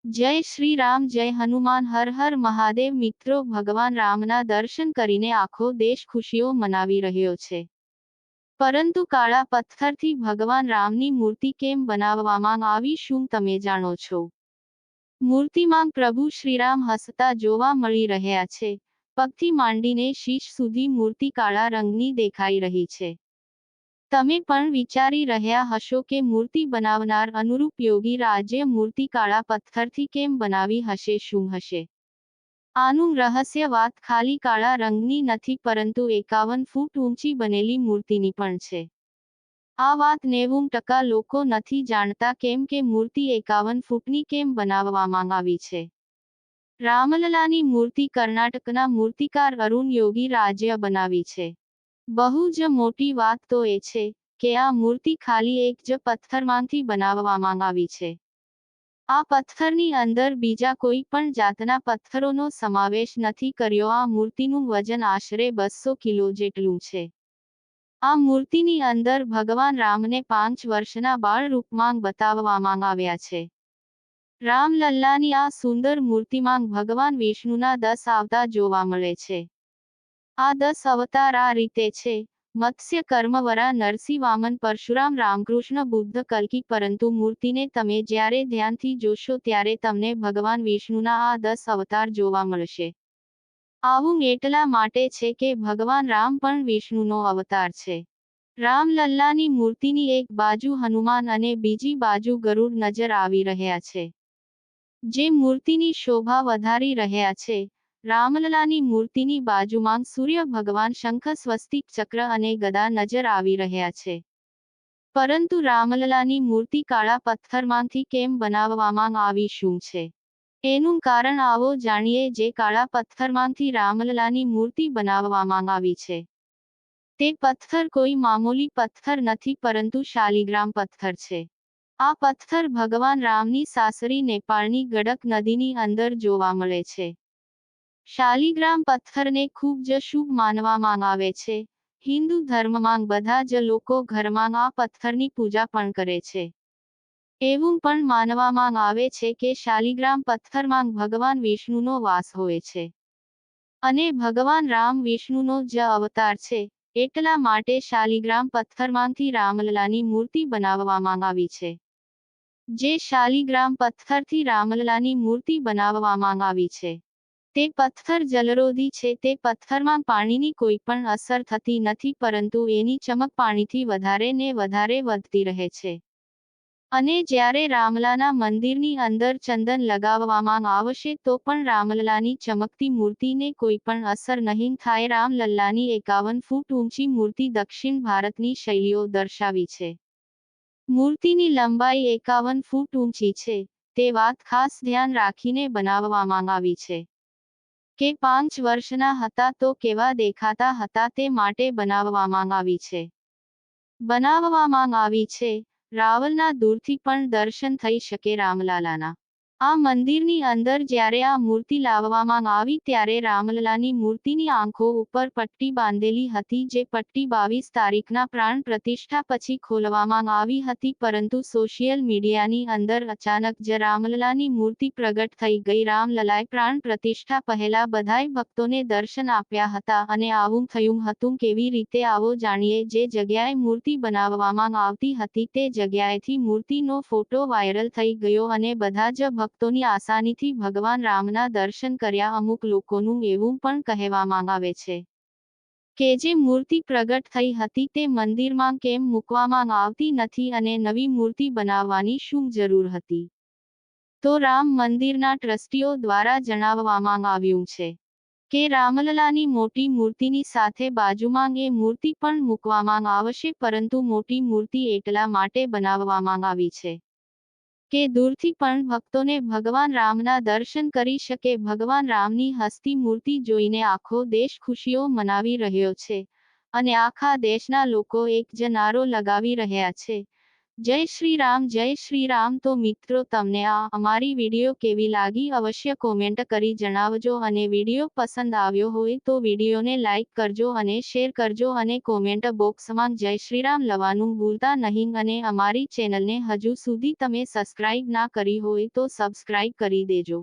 જય શ્રી રામ, જય હનુમાન, હર હર મહાદેવ. મિત્રો, ભગવાન રામના દર્શન કરીને આખો દેશ ખુશીઓ મનાવી રહ્યો છે. પરંતુ કાળા પથ્થરથી ભગવાન રામની મૂર્તિ કેમ બનાવવામાં આવી, શું તમે જાણો છો? મૂર્તિમાં પ્રભુ શ્રીરામ હસતા જોવા મળી રહ્યા છે. પગથી માંડીને શીશ સુધી મૂર્તિ કાળા રંગની દેખાઈ રહી છે. તમે પણ વિચારી રહ્યા હશો કે મૂર્તિ બનાવનાર અનુરૂપ યોગી રાજ્ય મૂર્તિ કાળા પથ્થરથી કેમ બનાવી હશે, શું હશે આનું રહસ્ય? વાત ખાલી કાળા રંગની નથી, પરંતુ 51 ફૂટ ઊંચી બનેલી મૂર્તિની પણ છે. આ વાત 90% લોકો નથી જાણતા, કેમ કે મૂર્તિ 51 ફૂટની કેમ બનાવવામાં આવી છે. રામલલાની મૂર્તિ કર્ણાટકના મૂર્તિકાર અરુણ યોગી રાજ્ય બનાવી છે. બહુ જ મોટી વાત તો એ છે કે આ મૂર્તિ ખાલી એક જ પથ્થરમાંથી બનાવવામાં આવી છે. આ પથ્થરની અંદર બીજા કોઈ પણ જાતના પથ્થરોનો સમાવેશ નથી કર્યો. આ મૂર્તિનું વજન આશરે 200 કિલો જેટલું છે. આ મૂર્તિની અંદર ભગવાન રામને 5 વર્ષના બાળ રૂપમાં બતાવવામાં આવ્યા છે. રામલલ્લાની આ સુંદર મૂર્તિમાં ભગવાન વિષ્ણુના 10 અવતાર જોવા મળે છે. આ 10 અવતાર આ રીતે છે: મત્સ્ય, કર્મવરા, નરસિંહ, વામન, પરશુરામ, રામકૃષ્ણ, બુદ્ધ, કલ્કી. પરંતુ મૂર્તિને તમે જ્યારે ધ્યાનથી જોશો ત્યારે તમને ભગવાન વિષ્ણુના આ 10 અવતાર જોવા મળશે. આવું એટલા માટે છે કે ભગવાન રામ પણ વિષ્ણુનો અવતાર છે. રામલલ્લાની મૂર્તિની એક બાજુ હનુમાન અને બીજી બાજુ ગરુડ નજર આવી રહ્યા છે, જે મૂર્તિની શોભા વધારી રહ્યા છે. રામલલાની મૂર્તિની બાજુમાં સૂર્ય ભગવાન, શંખ, સ્વસ્તિક, ચક્ર અને ગદા નજર આવી રહ્યા છે. પરંતુ રામલલાની મૂર્તિ કાળા પથ્થરમાંથી કેમ બનાવવામાં આવી, શું છે એનું કારણ? આવો જાણીએ. જે કાળા પથ્થરમાંથી રામલલાની મૂર્તિ બનાવવામાં આવી છે, તે પથ્થર કોઈ મામૂલી પથ્થર નથી, પરંતુ શાલિગ્રામ પથ્થર છે. આ પથ્થર ભગવાન રામની સાસરી નેપાળની ગડક નદીની અંદર જોવા મળે છે. શાલિગ્રામ પથ્થરને ખૂબ જ શુભ માનવામાં આવે છે. હિન્દુ ધર્મમાં બધા જ લોકો ઘરમાં આ પથ્થરની પૂજા પણ કરે છે. એવું પણ માનવામાં આવે છે કે શાલિગ્રામ પથ્થરમાં ભગવાન વિષ્ણુનો વાસ હોય છે, અને ભગવાન રામ વિષ્ણુનો જ અવતાર છે. એટલા માટે શાલિગ્રામ પથ્થરમાંથી રામલલાની મૂર્તિ બનાવવામાં આવી છે. જે શાલિગ્રામ પથ્થરથી રામલલાની મૂર્તિ બનાવવામાં આવી છે, તે પથ્થર જલરોધી છે. તે પથ્થરમાં પાણીની કોઈ પણ અસર થતી નથી, પરંતુ એની ચમક પાણીથી વધારે ને વધારે વધતી રહે છે. અને જ્યારે રામલલાના મંદિરની અંદર ચંદન લગાવવામાં આવશે તો પણ રામલલાની ચમકતી મૂર્તિને કોઈ પણ અસર નહીં થાય. રામલલ્લાની 51 ફૂટ ઊંચી મૂર્તિ દક્ષિણ ભારતની શૈલીઓ દર્શાવી છે. મૂર્તિની લંબાઈ 51 ફૂટ ઊંચી છે. તે વાત ખાસ ધ્યાન રાખીને બનાવવામાં આવી છે કે 5 વર્ષના હતા તો કેવા દેખાતા હતા, તે માટે બનાવવામાં આવી છે. બનાવવામાં આવી છે રાવલના દૂરથી પણ દર્શન થઈ શકે રામલલાના. આ મંદિરની અંદર જ્યારે આ મૂર્તિ લાવવામાં આવી ત્યારે રામલલાની મૂર્તિની આંખો ઉપર પટ્ટી બાંધેલી હતી, જે પટ્ટી 22 તારીખના પ્રાણ પ્રતિષ્ઠા પછી ખોલવામાં આવી હતી. પરંતુ સોશિયલ મીડિયાની અંદર અચાનક જ રામલલાની મૂર્તિ પ્રગટ થઈ ગઈ. રામલલાએ પ્રાણ પ્રતિષ્ઠા પહેલા બધાય ભક્તોને દર્શન આપ્યા હતા, અને આવું થયું હતું કેવી રીતે, આવો જાણીએ. જે જગ્યાએ મૂર્તિ બનાવવામાં આવતી હતી તે જગ્યાએથી મૂર્તિનો ફોટો વાયરલ થઈ ગયો અને બધા જ ભક્તોની આસાનીથી ભગવાન રામના દર્શન કર્યા. અમુક લોકોનું એવું પણ કહેવામાં આવે છે કે જે મૂર્તિ પ્રગટ થઈ હતી તે મંદિરમાં કેમ મૂકવામાં આવતી નથી અને નવી મૂર્તિ બનાવવાની શું જરૂર હતી? તો રામ મંદિરના ટ્રસ્ટીઓ દ્વારા જણાવવામાં આવ્યું છે કે રામલલાની મોટી મૂર્તિની સાથે બાજુમાં એ મૂર્તિ પણ મૂકવામાં આવશે, પરંતુ મોટી મૂર્તિ એટલા માટે બનાવવામાં આવી છે કે દૂરથી પણ ભક્તોને ભગવાન રામના દર્શન કરી શકે. ભગવાન રામની હસતી મૂર્તિ જોઈને આખો દેશ ખુશીઓ મનાવી રહ્યો છે, અને આખા દેશના લોકો એક જ નારો લગાવી રહ્યા છે: જય શ્રી રામ. તો મિત્રો, તમને આ અમારી વિડીયો કેવી લાગી અવશ્ય કોમેન્ટ કરી જણાવજો, અને વિડીયો પસંદ આવ્યો હોય તો વિડીયોને લાઈક કરજો અને શેર કરજો, અને કોમેન્ટ બોક્સમાં જય શ્રી રામ લખવાનું ભૂલતા નહીં, અને અમારી ચેનલને હજુ સુધી તમે સબસ્ક્રાઇબ ના કરી હોય તો સબસ્ક્રાઇબ કરી દેજો.